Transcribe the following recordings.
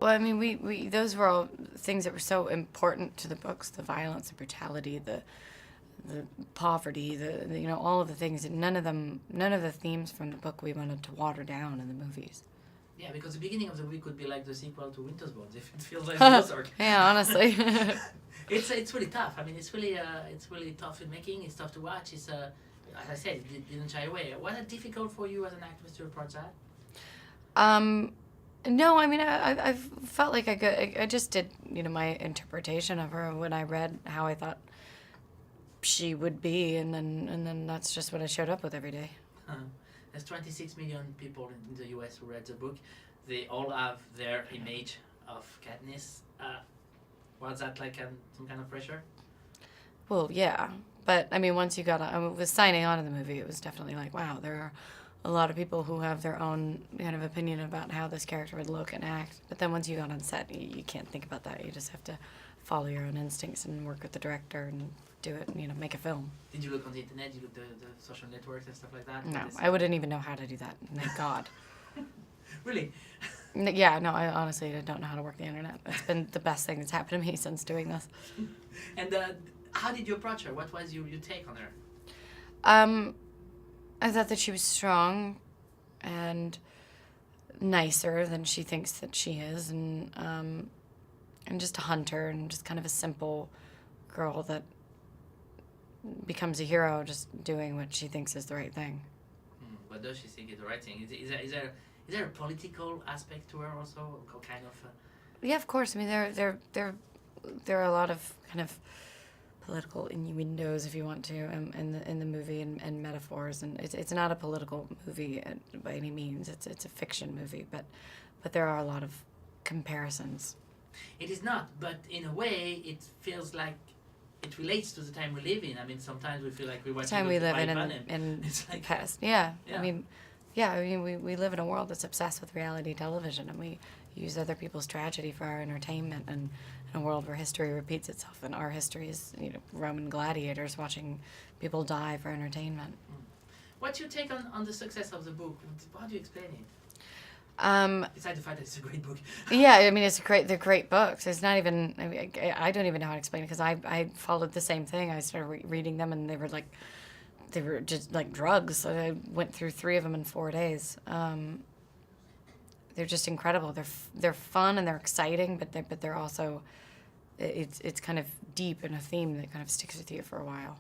Well, I mean, we those were all things that were so important to the books: the violence, the brutality, the poverty, all of the things. And none of the themes from the book we wanted to water down in the movies. Yeah, because the beginning of the week could be like the sequel to Winter's Bones if it feels like Ozark. Yeah, honestly. It's really tough. I mean, it's really tough in making. It's tough to watch. It's as I said, it didn't shy away. Was it difficult for you as an actress to approach that? No, I mean, I felt like I just did, my interpretation of her when I read how I thought she would be, and then that's just what I showed up with every day. There's 26 million people in the US who read the book. They all have their image of Katniss. Was that like some kind of pressure? Well, yeah. But, I mean, once you was signing on to the movie, it was definitely like, wow, there are a lot of people who have their own kind of opinion about how this character would look and act. But then once you got on set, you can't think about that. You just have to follow your own instincts and work with the director and do it and, make a film. Did you look on the internet? Did you look at the social networks and stuff like that? No, I wouldn't even know how to do that. Thank God. Really? Yeah, no, I honestly don't know how to work the internet. It's been the best thing that's happened to me since doing this. And how did you approach her? What was your take on her? I thought that she was strong and nicer than she thinks that she is, and just a hunter and just kind of a simple girl that becomes a hero just doing what she thinks is the right thing. What does she think is the right thing? Is there a political aspect to her also, kind of? Yeah, of course. I mean, there are a lot of kind of political innuendos, if you want to, in the movie and metaphors, and it's not a political movie by any means. It's a fiction movie, but there are a lot of comparisons. It is not, but in a way, it feels like it relates to the time we live in. I mean, sometimes we feel like we're watching the time we live in it's like past. Yeah. I mean, we live in a world that's obsessed with reality television, and we use other people's tragedy for our entertainment, and in a world where history repeats itself, and our history is, Roman gladiators watching people die for entertainment. What's your take on the success of the book? How do you explain it? Besides the fact that it's a great book. Yeah, I mean, they're great books. It's not even, I don't even know how to explain it, because I followed the same thing. I started reading them, and they were just like drugs. So I went through 3 of them in 4 days. They're just incredible. They're fun and they're exciting, but they're also, it's kind of deep in a theme that kind of sticks with you for a while.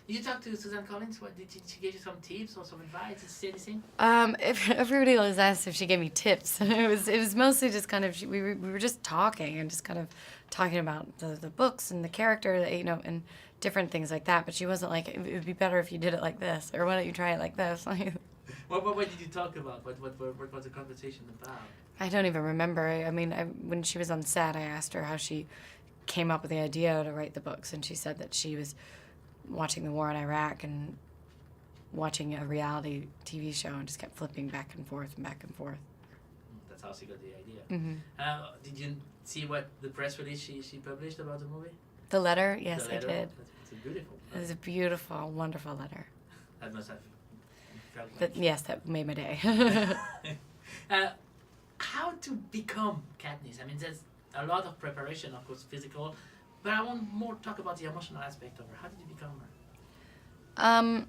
Did you talk to Suzanne Collins? Did she give you some tips or some advice? Did she say anything? Everybody always asks if she gave me tips. It was mostly just kind of, we were just talking and just kind of talking about the books and the character, and different things like that. But she wasn't like, it would be better if you did it like this, or why don't you try it like this? What did you talk about? What was the conversation about? I don't even remember. I mean, when she was on set, I asked her how she came up with the idea to write the books, and she said that she was watching the war in Iraq and watching a reality TV show and just kept flipping back and forth and back and forth. That's how she got the idea. Mm-hmm. Did you see what the press release she published about the movie? The letter? Yes, the letter? I did. It's a beautiful. It was a beautiful, wonderful letter. That must have felt like. But yes, that made my day. How to become Katniss? I mean, there's a lot of preparation, of course, physical, but I want more to talk about the emotional aspect of her. How did you become her?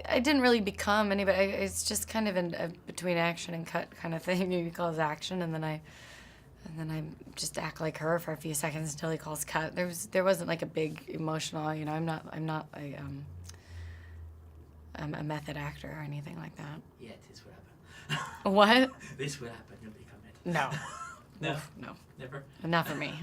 I didn't really become anybody. It's just kind of a between action and cut kind of thing. He calls action, and then I just act like her for a few seconds until he calls cut. There wasn't like a big emotional. I'm not a method actor or anything like that. Yeah, this will happen. What? This will happen. You'll become it. No. No. No. Never. Not for me.